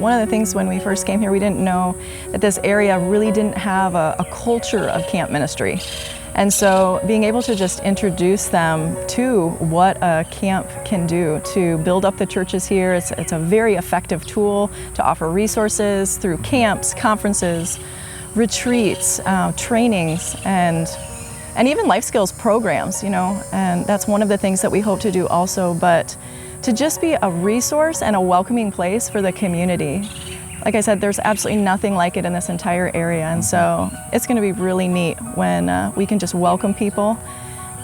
one of the things when we first came here, we didn't know that this area really didn't have a culture of camp ministry. And so being able to just introduce them to what a camp can do to build up the churches here, it's a very effective tool to offer resources through camps, conferences, retreats, trainings, and even life skills programs, and that's one of the things that we hope to do also, but to just be a resource and a welcoming place for the community. Like I said, there's absolutely nothing like it in this entire area, and so it's going to be really neat when we can just welcome people,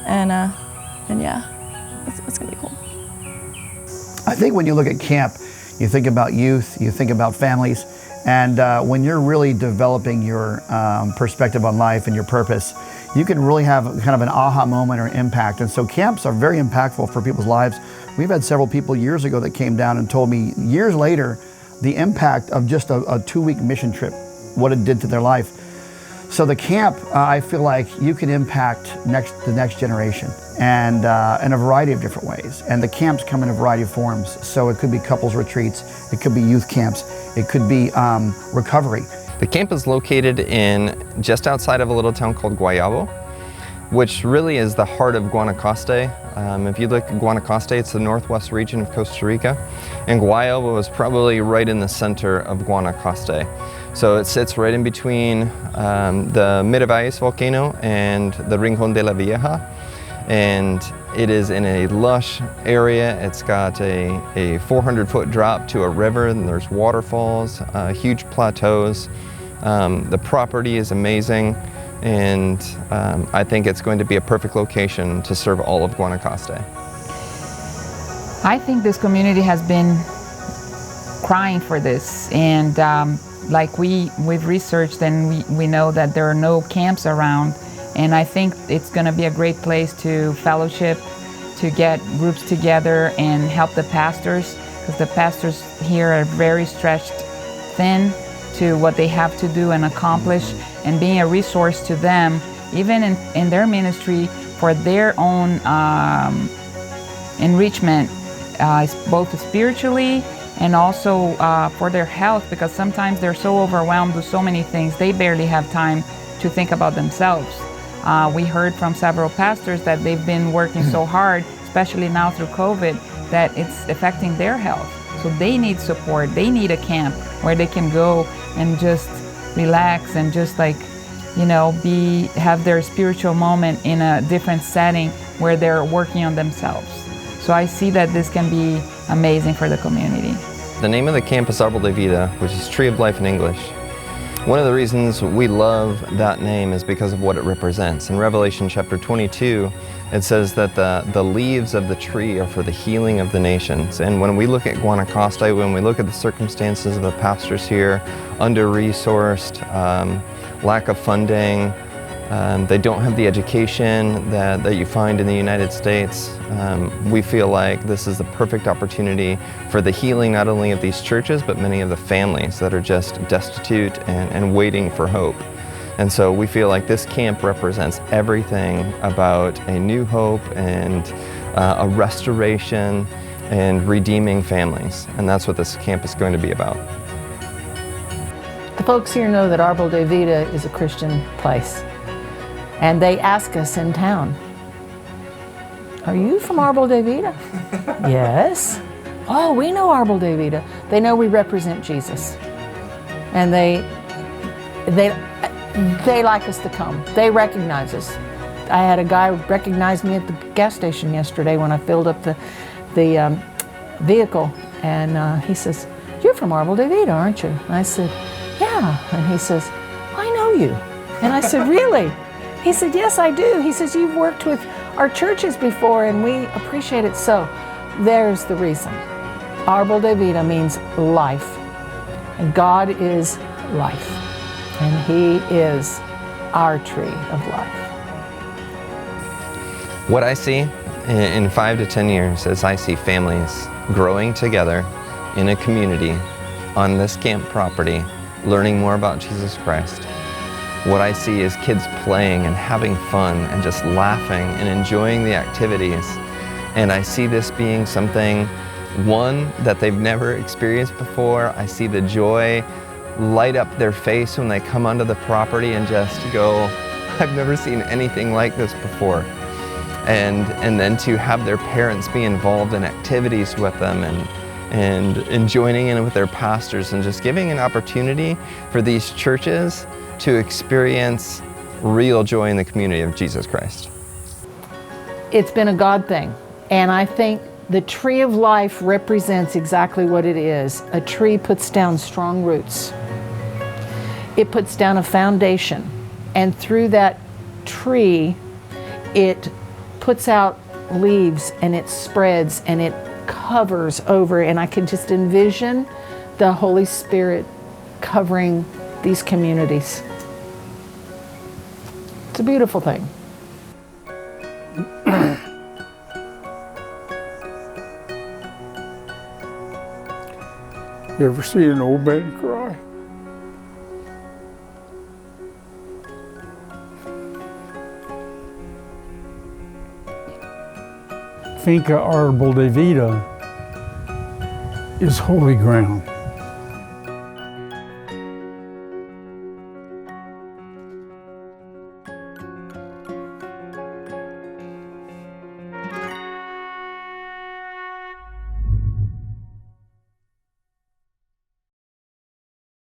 and yeah, it's going to be cool. I think when you look at camp, you think about youth, you think about families, and when you're really developing your perspective on life and your purpose, you can really have kind of an aha moment or impact. And so camps are very impactful for people's lives. We've had several people years ago that came down and told me years later the impact of just a 2-week mission trip, what it did to their life. So the camp, I feel like you can impact the next generation, and in a variety of different ways. And the camps come in a variety of forms. So it could be couples retreats, it could be youth camps, it could be recovery. The camp is located just outside of a little town called Guayabo, which really is the heart of Guanacaste. If you look at Guanacaste, it's the northwest region of Costa Rica, and Guayabo is probably right in the center of Guanacaste. So it sits right in between the Miravalles volcano and the Rincón de la Vieja, and it is in a lush area. It's got a 400-foot drop to a river, and there's waterfalls, huge plateaus. The property is amazing, and I think it's going to be a perfect location to serve all of Guanacaste. I think this community has been crying for this, and like we've researched, and we know that there are no camps around, and I think it's going to be a great place to fellowship, to get groups together and help the pastors, because the pastors here are very stretched thin to what they have to do and accomplish, and being a resource to them, even in their ministry, for their own enrichment, both spiritually and also for their health, because sometimes they're so overwhelmed with so many things, they barely have time to think about themselves. We heard from several pastors that they've been working so hard, especially now through COVID, that it's affecting their health. So they need support. They need a camp where they can go and just relax and just have their spiritual moment in a different setting where they're working on themselves. So I see that this can be amazing for the community. The name of the camp is Árbol de Vida, which is Tree of Life in English. One of the reasons we love that name is because of what it represents. In Revelation chapter 22, it says that the leaves of the tree are for the healing of the nations. And when we look at Guanacaste, when we look at the circumstances of the pastors here, under-resourced, lack of funding, they don't have the education that you find in the United States. We feel like this is the perfect opportunity for the healing not only of these churches, but many of the families that are just destitute and waiting for hope. And so we feel like this camp represents everything about a new hope and a restoration and redeeming families. And that's what this camp is going to be about. The folks here know that Árbol de Vida is a Christian place. And they ask us in town, "Are you from Árbol de Vida?" "Yes." "Oh, we know Árbol de Vida." They know we represent Jesus. And they like us to come. They recognize us. I had a guy recognize me at the gas station yesterday when I filled up the vehicle. And he says, "You're from Árbol de Vida, aren't you?" And I said, "Yeah." And he says, "I know you." And I said, "Really?" He said, "Yes, I do." He says, "You've worked with our churches before and we appreciate it." So there's the reason. Árbol de Vida means life. And God is life. And He is our tree of life. What I see in 5 to 10 years is I see families growing together in a community on this camp property, learning more about Jesus Christ. What I see is kids playing and having fun and just laughing and enjoying the activities. And I see this being something one that they've never experienced before. I see the joy light up their face when they come onto the property and just go, I've never seen anything like this before. And then to have their parents be involved in activities with them and joining in with their pastors and just giving an opportunity for these churches to experience real joy in the community of Jesus Christ. It's been a God thing, and I think the tree of life represents exactly what it is. A tree puts down strong roots. It puts down a foundation, and through that tree, it puts out leaves and it spreads and it covers over, and I can just envision the Holy Spirit covering these communities. It's a beautiful thing. You ever see an old man cry? Think of Árbol de Vida is holy ground.